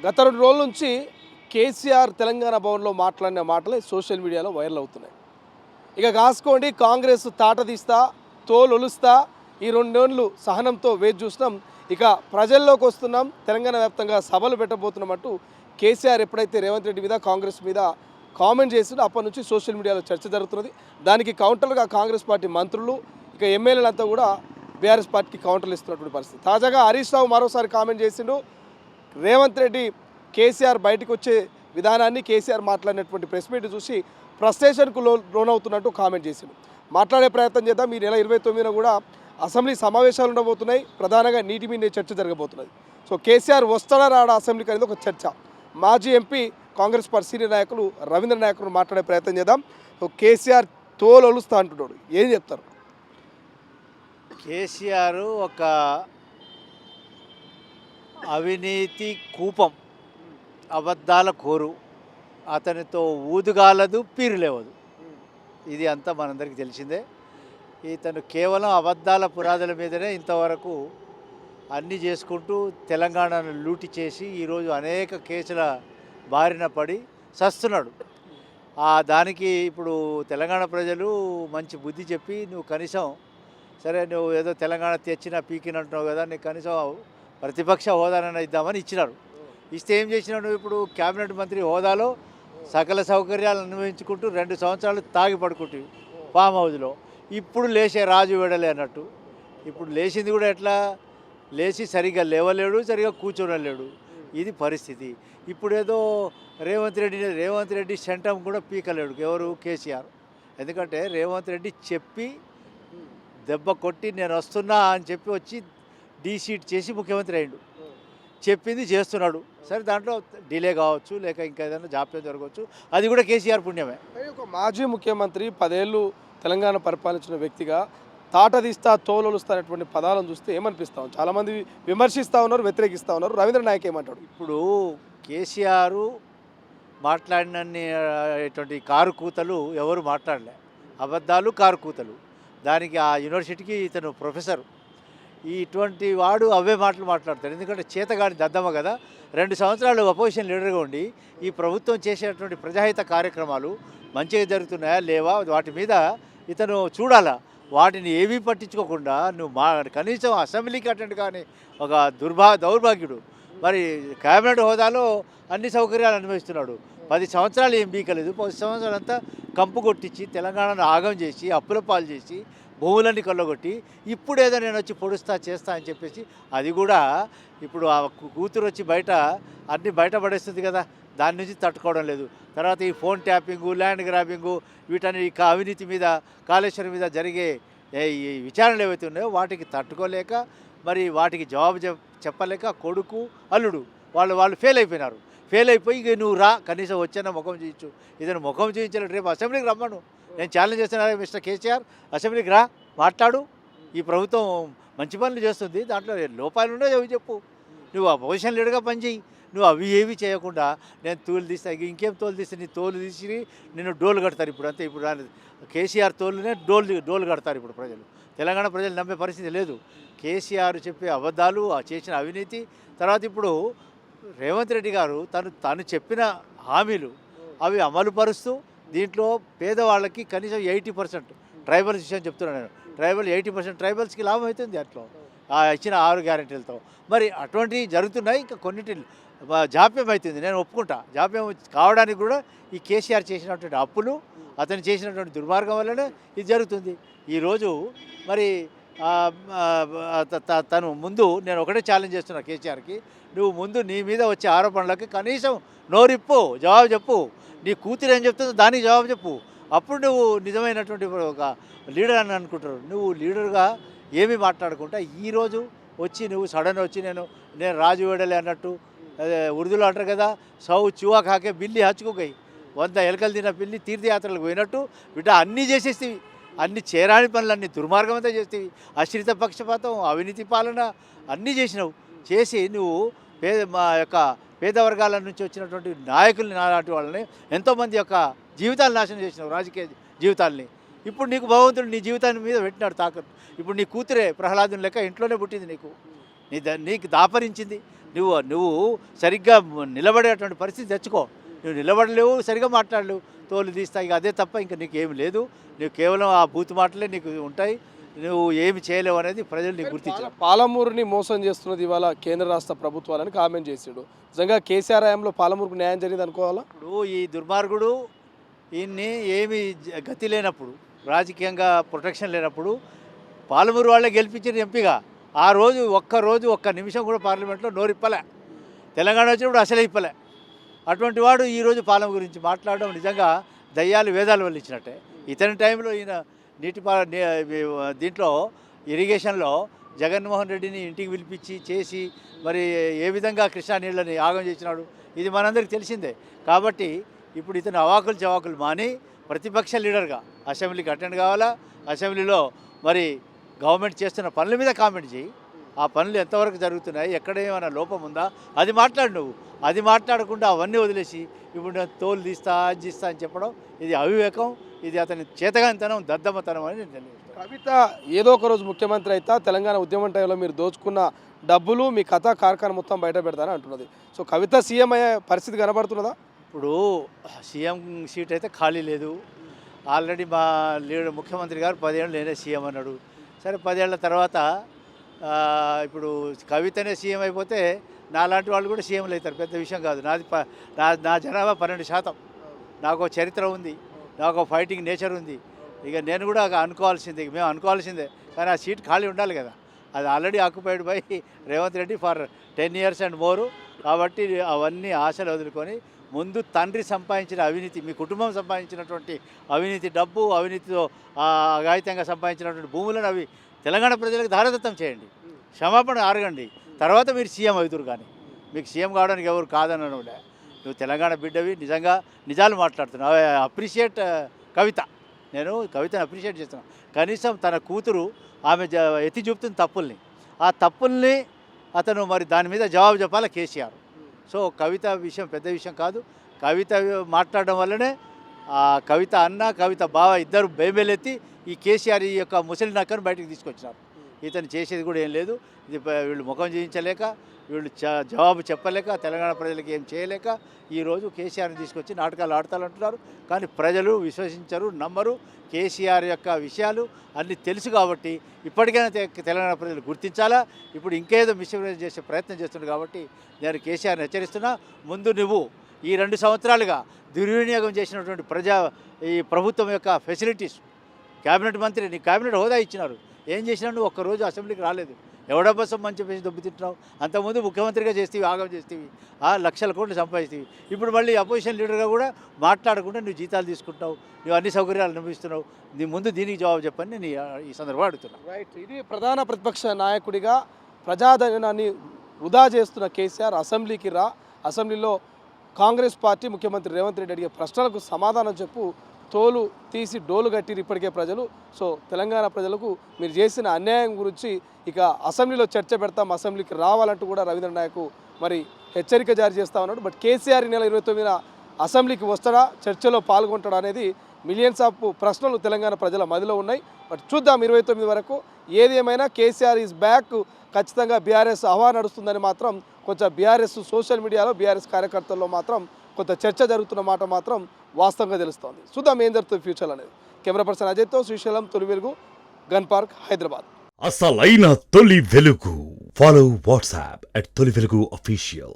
గత 2 రోజుల నుంచి కేసీఆర్ తెలంగాణ భవన్లో మాట్లాడిన మాటలే సోషల్ మీడియాలో వైరల్ అవుతున్నాయి. ఇక కాసుకోండి, కాంగ్రెస్ తాట తీస్తా, తోలొలుస్తా, ఈ 2 నెలలు సహనంతో వేచి చూస్తున్నాం, ఇక ప్రజల్లోకి వస్తున్నాం, తెలంగాణ వ్యాప్తంగా సభలు పెట్టబోతున్నామంటూ కేసీఆర్ ఎప్పుడైతే రేవంత్ రెడ్డి మీద కాంగ్రెస్ మీద కామెంట్ చేసిండో అప్పటి నుంచి సోషల్ మీడియాలో చర్చ జరుగుతున్నది. దానికి కౌంటర్గా కాంగ్రెస్ పార్టీ మంత్రులు ఇక ఎమ్మెల్యేలంతా కూడా బీఆర్ఎస్ పార్టీకి కౌంటర్లు ఇస్తున్నటువంటి పరిస్థితి. తాజాగా హరీష్ రావు మరోసారి కామెంట్ చేసిండు. రేవంత్ రెడ్డి కేసీఆర్ బయటకు వచ్చే విధానాన్ని, కేసీఆర్ మాట్లాడినటువంటి ప్రెస్ మీట్ చూసి ఫ్రస్ట్రేషన్కు లోనవుతున్నట్టు కామెంట్ చేసిండు. మాట్లాడే ప్రయత్నం చేద్దాం. ఈ నెల 29న కూడా అసెంబ్లీ సమావేశాలు ఉండబోతున్నాయి. ప్రధానంగా నీటి మీద చర్చ జరగబోతున్నది. సో కేసీఆర్ వస్తాడా రాడా అసెంబ్లీకి అనేది ఒక చర్చ. మాజీ ఎంపీ కాంగ్రెస్ పార్టీ సీనియర్ నాయకులు రవీంద్ర నాయకులు మాట్లాడే ప్రయత్నం చేద్దాం. సో కేసీఆర్ తోలొలుస్తా అంటున్నాడు, ఏం చెప్తారు? కేసీఆర్ ఒక అవినీతి కూపం, అబద్ధాల కోరు, అతనితో ఊదుగాలదు పీరు లేవదు. ఇది అంతా మనందరికీ తెలిసిందే. ఇతను కేవలం అబద్ధాల పురాదుల మీదనే ఇంతవరకు అన్నీ చేసుకుంటూ తెలంగాణను లూటి చేసి ఈరోజు అనేక కేసుల బారిన పడి సస్తున్నాడు. దానికి ఇప్పుడు తెలంగాణ ప్రజలు మంచి బుద్ధి చెప్పి, నువ్వు కనీసం సరే నువ్వు ఏదో తెలంగాణ తెచ్చిన పీకినంటున్నావు కదా, నీకు కనీసం ప్రతిపక్ష హోదానైనా ఇద్దామని ఇచ్చినారు. ఇస్తే ఏం చేసినావు నువ్వు? ఇప్పుడు క్యాబినెట్ మంత్రి హోదాలో సకల సౌకర్యాలు అనుభవించుకుంటూ 2 సంవత్సరాలు తాగి పడుకుంటావు ఫామ్ హౌస్లో. ఇప్పుడు లేచే రాజు వెడలే అన్నట్టు. ఇప్పుడు లేచింది కూడా ఎట్లా? లేచి సరిగ్గా లేవలేడు, సరిగ్గా కూర్చోనలేడు. ఇది పరిస్థితి. ఇప్పుడు ఏదో రేవంత్ రెడ్డి సెంటం కూడా పీకలేడు. ఎవరు? కేసీఆర్. ఎందుకంటే రేవంత్ రెడ్డి చెప్పి దెబ్బ కొట్టి నేను వస్తున్నా అని చెప్పి వచ్చి డీసీట్ చేసి ముఖ్యమంత్రి అయ్యిండు. చెప్పింది చేస్తున్నాడు. సరే, దాంట్లో డిలే కావచ్చు, లేక ఇంకా ఏదైనా జాప్యం జరగవచ్చు. అది కూడా కేసీఆర్ పుణ్యమే. ఒక మాజీ ముఖ్యమంత్రి 10 ఏళ్ళు తెలంగాణ పరిపాలించిన వ్యక్తిగా తాట తీస్తా, తోలొలుస్తా అనేటువంటి పదాలను చూస్తే ఏమనిపిస్తాం? చాలామంది విమర్శిస్తూ ఉన్నారు, వ్యతిరేకిస్తూ ఉన్నారు. రవీంద్ర నాయక్ ఏమంటాడు? ఇప్పుడు కేసీఆర్ మాట్లాడినటువంటి కారు కూతలు ఎవరు మాట్లాడలే. అబద్ధాలు, కారు కూతలు. దానికి ఆ యూనివర్సిటీకి ఇతను ప్రొఫెసర్. ఇటువంటి వాడు అవే మాటలు మాట్లాడతాడు. ఎందుకంటే చేతగాని దద్దమ్మ కదా. 2 సంవత్సరాలు అపోజిషన్ లీడర్గా ఉండి ఈ ప్రభుత్వం చేసేటువంటి ప్రజాహిత కార్యక్రమాలు మంచిగా జరుగుతున్నాయా లేవా, వాటి మీద ఇతను చూడాలా. వాటిని ఏమీ పట్టించుకోకుండా నువ్వు కనీసం అసెంబ్లీకి అటెండ్ కానీ ఒక దౌర్భాగ్యుడు. మరి క్యాబినెట్ హోదాలో అన్ని సౌకర్యాలు అనుభవిస్తున్నాడు. 10 సంవత్సరాలు ఏం బీకలేదు. 10 సంవత్సరాలు అంతా కంపు కొట్టించి తెలంగాణను ఆగం చేసి అప్పుల పాలు చేసి భూములన్నీ కొల్లగొట్టి ఇప్పుడు ఏదో నేను వచ్చి పొడుస్తా చేస్తా అని చెప్పేసి అది కూడా ఇప్పుడు ఆ కూతురు వచ్చి అన్నీ బయట పడేస్తుంది కదా, దాని నుంచి తట్టుకోవడం లేదు. తర్వాత ఈ ఫోన్ ట్యాపింగు, ల్యాండ్ గ్రాబింగు, వీటన్నిటి అవినీతి మీద, కాళేశ్వరం మీద జరిగే ఈ విచారణలు ఏవైతే ఉన్నాయో వాటికి తట్టుకోలేక, మరి వాటికి జవాబు చెప్పలేక కొడుకు అల్లుడు వాళ్ళు ఫెయిల్ అయిపోయినారు. ఫెయిల్ అయిపోయి ఇక నువ్వు రా, కనీసం వచ్చానా ముఖం చూయించు. ఇతను ముఖం చూయించలేదు. రేపు అసెంబ్లీకి రమ్మను. నేను ఛాలెంజ్ చేస్తున్నా, మిస్టర్ కేసీఆర్ అసెంబ్లీకి రా, మాట్లాడు. ఈ ప్రభుత్వం మంచి పనులు చేస్తుంది, దాంట్లో లోపాలు ఉన్నాయో అవి చెప్పు. నువ్వు అపోజిషన్ లీడర్గా పనిచేయి. నువ్వు అవి ఏవి చేయకుండా నేను తోలు తీస్తా, ఇంకేం తోలు తీస్తే నీ తోలు తీసి నిన్ను డోలు కడతారు. ఇప్పుడు అంతే. ఇప్పుడు కేసీఆర్ తోలునే డోలు కడతారు ఇప్పుడు ప్రజలు. తెలంగాణ ప్రజలు నమ్మే పరిస్థితి లేదు. కేసీఆర్ చెప్పే అబద్ధాలు, చేసిన అవినీతి, తర్వాత ఇప్పుడు రేవంత్ రెడ్డి గారు తను చెప్పిన హామీలు అవి అమలు పరుస్తూ దీంట్లో పేదవాళ్ళకి కనీసం 80% ట్రైబల్స్ విషయం చెప్తున్నాను నేను. 80% ట్రైబల్స్కి లాభం అవుతుంది అట్లా ఇచ్చిన 6 గ్యారెంటీలతో. మరి అటువంటివి జరుగుతున్నాయి. ఇంకా కొన్నిటి జాప్యం అవుతుంది, నేను ఒప్పుకుంటా. జాప్యం కావడానికి కూడా ఈ కేసీఆర్ చేసినటువంటి అప్పులు, అతను చేసినటువంటి దుర్మార్గం వల్లనే ఇది జరుగుతుంది. ఈరోజు మరి తను ముందు నేను ఒకటే ఛాలెంజ్ చేస్తున్నా కేసీఆర్కి, నువ్వు ముందు నీ మీద వచ్చే ఆరోపణలకి కనీసం నోరిప్పు, జవాబు చెప్పు. నీ కూతురు ఏం చెప్తుందో దానికి జవాబు చెప్పు. అప్పుడు నువ్వు నిజమైనటువంటి ఒక లీడర్ అని అనుకుంటారు. నువ్వు లీడర్గా ఏమీ మాట్లాడకుండా ఈరోజు వచ్చి నువ్వు సడన్ వచ్చి నేను రాజు వేడలే అన్నట్టు, అదే ఉర్దూలో అంటారు కదా, సౌ చువా కాకే బిల్లి హచ్చుకోగై, 100 ఎలకలు తిన్న పిల్లి తీర్థయాత్రలకు పోయినట్టు బిడ్డ అన్నీ చేసేస్తేవి. అన్ని చేరాని పనులు, అన్ని దుర్మార్గం అంతా చేస్తేవి. అశ్రిత పక్షపాతం, అవినీతి పాలన అన్నీ చేసినావు. చేసి నువ్వు మా యొక్క పేద వర్గాల నుంచి వచ్చినటువంటి నాయకుల్ని, నాలాంటి వాళ్ళని ఎంతోమంది యొక్క జీవితాలు నాశనం చేసినావు, రాజకీయ జీవితాలని. ఇప్పుడు నీకు భగవంతుడు నీ జీవితాన్ని మీద పెట్టినాడు తాకట్టు. ఇప్పుడు నీ కూతురే ప్రహ్లాదుని లెక్క ఇంట్లోనే పుట్టింది నీకు. నీకు దాపరించింది. నువ్వు సరిగ్గా నిలబడేటువంటి పరిస్థితి తెచ్చుకో. నువ్వు నిలబడలేవు, సరిగ్గా మాట్లాడలేవు, తోలు తీస్తా. ఇక అదే తప్ప ఇంకా నీకు ఏమి లేదు. నువ్వు కేవలం ఆ బూతు మాటలే నీకు ఉంటాయి. నువ్వు ఏమి చేయలేవు అనేది ప్రజలు నీకు గుర్తించారు. పాలమూరుని మోసం చేస్తున్నది ఇవాళ కేంద్ర రాష్ట్ర ప్రభుత్వాలని కామెంట్ చేసాడు. నిజంగా కేసీఆర్ హయాంలో పాలమూరుకు న్యాయం జరిగింది అనుకోవాలా? ఇప్పుడు ఈ దుర్మార్గుడు ఈయన్ని ఏమి గతి లేనప్పుడు, రాజకీయంగా ప్రొటెక్షన్ లేనప్పుడు పాలమూరు వాళ్ళే గెలిపించారు ఎంపీగా. ఆ రోజు ఒక్క నిమిషం కూడా పార్లమెంట్లో నోరిప్పలే. తెలంగాణ వచ్చినప్పుడు అసలే ఇప్పలే. అటువంటి వాడు ఈరోజు పాలన గురించి మాట్లాడడం నిజంగా దయ్యాలు వేదాలు వల్లించినట్టే. ఇతని టైంలో ఈయన దీంట్లో ఇరిగేషన్లో జగన్మోహన్ రెడ్డిని ఇంటికి పిలిపించి చేసి మరి ఏ విధంగా కృష్ణా నీళ్ళని యాగం చేసినాడు ఇది మనందరికీ తెలిసిందే. కాబట్టి ఇప్పుడు ఇతను అవాకులు చవాకులు మాని ప్రతిపక్ష లీడర్గా అసెంబ్లీకి అటెండ్ కావాలా. అసెంబ్లీలో మరి గవర్నమెంట్ చేస్తున్న పనుల మీద కామెంట్ చేయి. ఆ పనులు ఎంతవరకు జరుగుతున్నాయి, ఎక్కడ ఏమైనా లోపం ఉందా అది మాట్లాడు. నువ్వు అది మాట్లాడకుండా అవన్నీ వదిలేసి ఇప్పుడు నేను తోలు తీస్తా అది తీస్తా అని చెప్పడం ఇది అవివేకం. ఇది అతని చేతగానితనం, దద్దమ్మతనం అని నేను తెలియజేస్తాను. కవిత ఏదో ఒక రోజు ముఖ్యమంత్రి అయితే తెలంగాణ ఉద్యమం టైంలో మీరు దోచుకున్న డబ్బులు మీ కథ కార్ఖానా మొత్తం బయట పెడతారని అంటున్నది. సో కవిత సీఎం అయ్యే పరిస్థితి కనబడుతున్నదా? ఇప్పుడు సీఎం సీట్ అయితే ఖాళీ లేదు. ఆల్రెడీ మా ముఖ్యమంత్రి గారు 10 ఏళ్ళు నేనే సీఎం అన్నాడు. సరే 10 ఏళ్ల తర్వాత ఇప్పుడు కవితనే సీఎం అయిపోతే నాలాంటి వాళ్ళు కూడా సీఎంలు అవుతారు. పెద్ద విషయం కాదు. నా జనాభా 12%. నాకు చరిత్ర ఉంది, నాకు ఫైటింగ్ నేచర్ ఉంది. ఇక నేను కూడా అనుకోవాల్సిందే, మేము అనుకోవాల్సిందే. కానీ ఆ సీట్ ఖాళీ ఉండాలి కదా. అది already occupied by Revanth Reddy for 10 years and more. కాబట్టి అవన్నీ ఆశలు వదులుకొని ముందు తండ్రి సంపాదించిన అవినీతి, మీ కుటుంబం సంపాదించినటువంటి అవినీతి డబ్బు, అవినీతితో అఘాయితంగా సంపాదించినటువంటి భూములను అవి తెలంగాణ ప్రజలకు దారదత్తం చేయండి, క్షమాపణ అడగండి. తర్వాత మీరు సీఎం అవుతారు. కానీ మీకు సీఎం కావడానికి ఎవరు కాదనలే. నువ్వు తెలంగాణ బిడ్డవి, నిజంగా నిజాలు మాట్లాడుతున్నావు. అప్రిషియేట్ కవిత. నేను కవితను అప్రిషియేట్ చేస్తున్నాను. కనీసం తన కూతురు ఆమె ఎత్తి చూపుతున్న తప్పుల్ని, ఆ తప్పుల్ని అతను మరి దాని మీద జవాబు చెప్పాలి కేసీఆర్. సో కవిత విషయం పెద్ద విషయం కాదు. కవిత మాట్లాడడం వల్లనే కవిత అన్న, కవిత బావ ఇద్దరు బేబేలెత్తి ఈ కేసీఆర్ ఈ యొక్క ముసలి నక్కను బయటకు తీసుకొచ్చినారు. ఇతను చేసేది కూడా ఏం లేదు. ఇది వీళ్ళు ముఖం చేయించలేక, వీళ్ళు జవాబు చెప్పలేక, తెలంగాణ ప్రజలకు ఏం చేయలేక ఈరోజు కేసీఆర్ని తీసుకొచ్చి నాటకాలు ఆడతారంటున్నారు. కానీ ప్రజలు విశ్వసించరు, నమ్మరు. కేసీఆర్ యొక్క విషయాలు అన్నీ తెలుసు కాబట్టి ఇప్పటికైనా తెలంగాణ ప్రజలు గుర్తించాలా. ఇప్పుడు ఇంకేదో మిస్యూజ్ చేసే ప్రయత్నం చేస్తున్నారు కాబట్టి నేను కేసీఆర్ని హెచ్చరిస్తున్నా. ముందు నువ్వు ఈ 2 సంవత్సరాలుగా దుర్వినియోగం చేసినటువంటి ఈ ప్రభుత్వం యొక్క ఫెసిలిటీస్, క్యాబినెట్ మంత్రి, నీ క్యాబినెట్ హోదా ఇచ్చినారు, ఏం చేసినా నువ్వు ఒక్కరోజు అసెంబ్లీకి రాలేదు. ఎవడబ్బసం మంచి చెప్పేసి దెబ్బతింటున్నావు. అంతకుముందు ముఖ్యమంత్రిగా చేస్తేవి, ఆగం చేస్తేవి, లక్షల కోట్లు సంపాదిస్తేవి. ఇప్పుడు మళ్ళీ అపోజిషన్ లీడర్గా కూడా మాట్లాడకుండా నువ్వు జీతాలు తీసుకుంటావు, నువ్వు అన్ని సౌకర్యాలు అనుభవిస్తున్నావు. నీ ముందు దీనికి జవాబు చెప్పని నేను ఈ సందర్భంగా అడుగుతున్నాను. రైట్. ఇది ప్రధాన ప్రతిపక్ష నాయకుడిగా ప్రజాధనాన్ని వృధా చేస్తున్న కేసీఆర్ అసెంబ్లీకి రా, అసెంబ్లీలో కాంగ్రెస్ పార్టీ ముఖ్యమంత్రి రేవంత్ రెడ్డి అడిగే ప్రశ్నలకు సమాధానం చెప్పు, తోలు తీసి డోలు కట్టిరు ఇప్పటికే ప్రజలు. సో తెలంగాణ ప్రజలకు మీరు చేసిన అన్యాయం గురించి ఇక అసెంబ్లీలో చర్చ పెడతాం, అసెంబ్లీకి రావాలంటూ కూడా రవీంద్ర నాయక్ మరి హెచ్చరిక జారీ చేస్తూ ఉన్నాడు. బట్ కేసీఆర్ ఈ నెల 29న అసెంబ్లీకి వస్తాడా, చర్చలో పాల్గొంటాడా అనేది మిలియన్స్ ఆఫ్ ప్రశ్నలు తెలంగాణ ప్రజల మదిలో ఉన్నాయి. బట్ చూద్దాం 29 వరకు. ఏది ఏమైనా కేసీఆర్ ఈజ్ బ్యాక్. ఖచ్చితంగా బీఆర్ఎస్ హవా నడుస్తుందని మాత్రం కొంచెం బీఆర్ఎస్ సోషల్ మీడియాలో బీఆర్ఎస్ కార్యకర్తల్లో మాత్రం కొంత చర్చ జరుగుతున్న మాట మాత్రం వాస్తవంగా తెలుస్తోంది. చూద్దాం ఏం జరుగుతుంది ఫ్యూచర్ అనేది. కెమెరా పర్సన్ అజయ్తో శ్రీశైలం, తొలి వెలుగు, గన్ పార్క్, హైదరాబాద్. అసలైన తొలి వెలుగు. ఫాలో వాట్సాప్ @తొలి వెలుగు official.